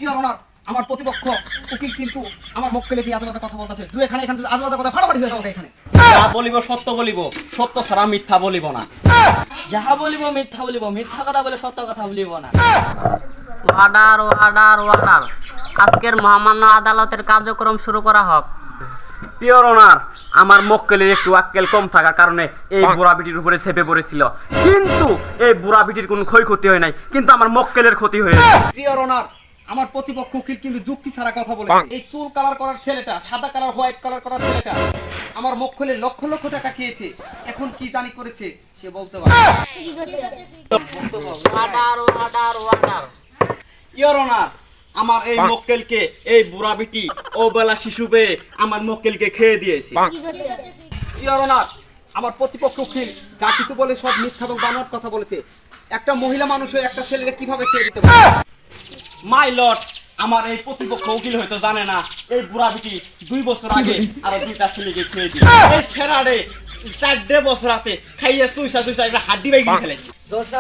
প্রিয় অনার, আমার প্রতিপক্ষ উকিল কিন্তু আমার মক্কেলে নিয়ে আজেবাজে কথা বলতেছে। তুই এখানে যদি আজেবাজে কথা ফাটাফাটি হয়ে যাবে এখানে। যা বলিব সত্য বলিব, সত্য ছাড়া মিথ্যা বলিব না। যাহা বলিব মিথ্যা বলিব, মিথ্যা কথা বলে সত্য কথা বলিব না। ওয়ার্ডার ওয়ার্ডার ওয়ার্ডার, আজকের মহামান্য আদালতের কার্যক্রম শুরু করা হোক। পিওর অনার, আমার মক্কেলের একটু আক্কেল কম থাকার কারণে এই বুড়া বিটির উপরে চেপে পড়েছিল, কিন্তু এই বুড়া বিটির কোনো ক্ষয়ক্ষতি হয় নাই, কিন্তু আমার মক্কেলের ক্ষতি হয়েছে। প্রিয় অনার, আমার প্রতিপক্ষ উকিল কিন্তু যুক্তি ছাড়া কথা বলেছে। এই চুল কালার করার ছেলেটা, সাদা কালার হোয়াইট কালার করার ছেলেটা আমার মক্কেলের লক্ষ লক্ষ টাকা খেয়েছে। এখন কি জানি করেছে সে বলতে পারে। Order order order, your honour, আমার এই মক্কেলকে এই বুড়া বিটি ও বেলা শিশু পেয়ে আমার মক্কেলকে খেয়ে দিয়েছে। প্রিয় অনার, আমার প্রতিপক্ষ উকিল যা কিছু বলে সব মিথ্যা এবং বানোয়াট কথা বলেছে। একটা মহিলা মানুষ হয়ে একটা ছেলেকে কিভাবে খেয়ে দিতে পারে? মাই লর্ড, আমার এই প্রতিপক্ষ উকিল হয়তো জানে না এই বুড়া বিটি 2 বছর আগে আর 2টা ছেলেকে খেয়ে দিয়েছে। এই ছেড়াড়ে 4 বছর রাতে খাইয়ে চুইসা চুইসা একটা হাড্ডি বাইক ফেলেছে। দোস্ত,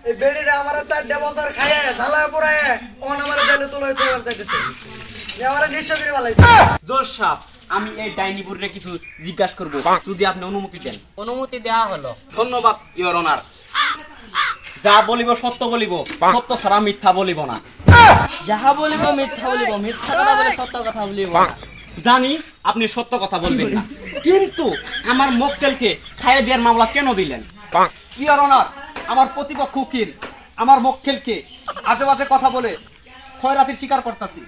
এই বেড়িটা আমার 4 বছর খাইয়ে ঝালায় পড়ায় ওন আমার জেলে তুলে চলে যাইতেছে। এ আমার নিশ্চয় করে ভালাইছে। জোর সাহেব, আমি এই ডাইনি বুড়িরে কিছু জিজ্ঞাসা করব, যদি আপনি অনুমতি দেন। অনুমতি দেওয়া হলো। ধন্যবাদ ইওর অনার। যা বলিব সত্য বলিব, সত্য ছাড়া মিথ্যা বলিব না। যাহা বলিব মিথ্যা বলিব, মিথ্যা কথা বলে সত্য কথা বলিব না। জানি আপনি সত্য কথা বলবেন না, কিন্তু আমার মক্কেলকে খাইয়ে দেওয়ার মামলা কেন দিলেন? প্রিয় অনার, আমার প্রতিপক্ষ উকিল আমার মক্কেলকে আজেবাজে কথা বলে খয়রাতির শিকার করতেছি।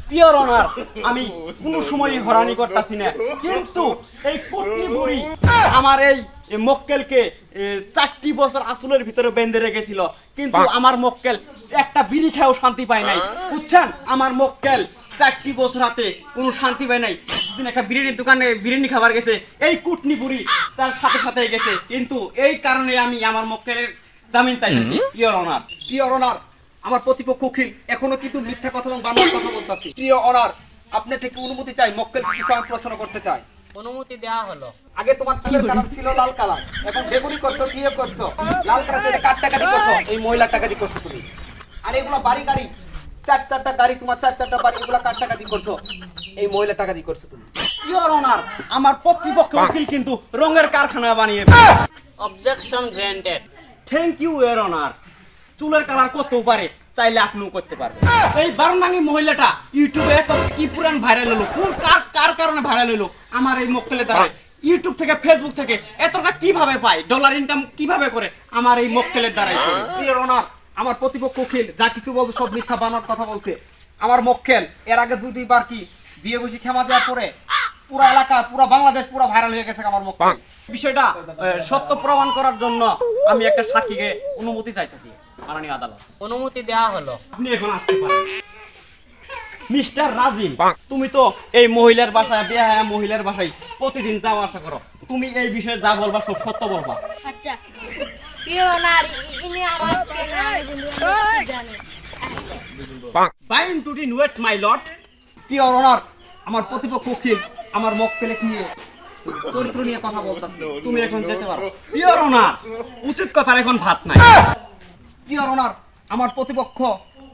পিওর অনার, আমি কোনো সময় হরানি করতেছি না, কিন্তু এই পত্নী বুড়ি আমার এই মক্কেলকে 4 বছর আসলের ভিতরে বেঁধে রেখেছিল, কিন্তু আমার মক্কেল একটা বিড়ি খেয়েও শান্তি পায় নাই। বুঝছেন, আমার মক্কেল 4 বছর হাতে কোনো শান্তি পায় নাই। একদিন একটা বিরিয়ানির দোকানে বিরিয়ানি খাবার গেছে, এই কুটনি বুড়ি তার সাথে সাথে গেছে, কিন্তু এই কারণে আমি আমার মক্কেলের জামিন চাইতেছি। পিওর অনার, প্রিয় অনার, আমার প্রতিপক্ষ উকিল এখনো কিন্তু মিথ্যা কথা এবং বানোয়াট কথা বলতেছি। প্রিয় অনার, আপনি থেকে অনুমতি চাই, মক্কেল কিছু আমি প্রশ্ন করতে চাই। অনুমতি দেওয়া হলো। আগে তোমার চুলের কালার ছিল লাল কালার, এখন বেগুনি করছো, কি করছো? লাল কালার সেটা কার টাকা দিয়ে করছো? এই মহিলার টাকা দিয়ে করছো তুমি। আর এগুলো বাড়ি গাড়ি, 4টা গাড়ি, তোমার 4টা বাড়ি, এগুলো কার টাকা দিয়ে করছো? এই মহিলার টাকা দিয়ে করছো তুমি। পিওর অনার, আমার প্রতিপক্ষ উকিল কিন্তু রঙের কারখানা বানিয়ে। Objection granted. Thank you your honour. চুলের কালার করতে পারে, চাইলে আপনিও করতে পারবেন। এই বারনাঙ্গি মহিলাটা ইউটিউবে এত কি পুরান ভাইরাল হলো, কোন কার কার কারণে ভাইরাল হলো? আমার এই মক্কেলের দ্বারা। ইউটিউব থেকে, ফেসবুক থেকে এতটা কিভাবে পায়, ডলার ইনকাম কিভাবে করে? আমার এই মক্কেলের দ্বারাই করে। প্রিয় অনার, আমার প্রতিপক্ষ উকিল যা কিছু বলছে সব মিথ্যা বানোয়াট কথা বলছে। আমার মক্কেল এর আগে 2-2বার কি বিয়ে বসে ক্ষমা দেওয়ার পরে পুরো এলাকা, পুরো বাংলাদেশ পুরো ভাইরাল হয়ে গেছে আমার মক্কেল। বিষয়টা সত্য প্রমাণ করার জন্য আমি একটা সাক্ষীকে অনুমতি চাইতেছি মাননীয় আদালত। অনুমতি দেওয়া হলো। আপনি এখন আসতে পারেন। মিস্টার রাজিম, তুমি তো এই মহিলার বাসায়, বেহায়া মহিলার বাসায় প্রতিদিন যাওয়া আসা করো, তুমি এই বিষয়ে যা বলবা সব সত্য বলবা। আচ্ছা, প্রিয় অনার, ইনি আমার জানে। বাইন টু দিন ওয়েট মাই লর্ড। প্রিয় অনার, আমার প্রতিপক্ষ উকিল আমার মক্কেলে নিয়ে চরিত্র নিয়ে কথা বলতেছে। তুমি এখন যেতে পারো। পিওর অনার, উচিত কথার এখন ভাত নাই। প্রিয় অনার, আমার প্রতিপক্ষ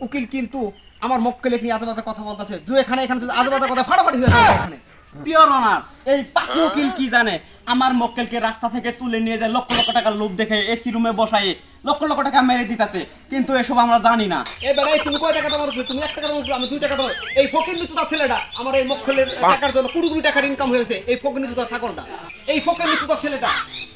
উকিল কিন্তু আমার মক্কেলে নিয়ে আজেবাজে কথা বলতেছে। তুই এখানে যদি আজেবাজে কথা ফাটাফাটি হয়ে যাবে এখানে। পিওর অনার, এই পাকি উকিল কি জানে আমার মক্কেলকে রাস্তা থেকে তুলে নিয়ে যায়, লক্ষ লক্ষ টাকার লোভ দেখে এসি রুমে বসায় লক্ষ লক্ষ টাকা মেরে দিতেছে, কিন্তু এসব আমরা জানি না। এবারে তুমি কয় টাকা তোমার? তুমি 1 টাকা তোমার, আমি 2 টাকা তোমার। এই ফকির নিচুটা ছেলেটা আমার এই মক্কেলের টাকার জন্য 20 কোটি টাকার ইনকাম হয়েছে। এই ফকির নিচুটা ছাগলটা, এই ফকির নিচুটা ছেলেটা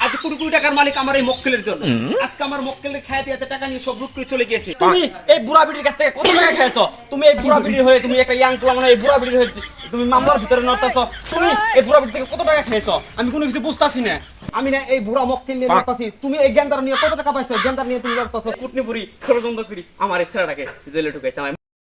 আজ 20 কোটি টাকার মালিক আমার এই মক্কেলের জন্য। আজকে আমার মক্কেলের খায় দিয়ে টাকা নিয়ে সব লুট করে চলে গিয়েছে। তুমি এই বুড়া বিটির কাছ থেকে কত টাকা খেয়েছো? তুমি এই বুড়া বিটির হয়ে, তুমি একটা ইয়াং পোলা, মানে এই বুড়া বিটির হয়ে তুমি মামলার ভিতরে নড়তেছো। তুমি এই বুড়া বিটির থেকে কত টাকা খেয়েছো? আমি কোনো কিছু বুঝতাছি না। আমি না এই বুড়া মক্কেল নিয়ে লড়তাছি, তুমি এই জ্ঞানদার নিয়ে কত টাকা পাইছো? জ্ঞানদার নিয়ে তুমি লড়তাছো। কুটনি বুড়ি ষড়যন্ত্র করি আমার এই ছেলেটাকে জেলে ঢুকাইছে।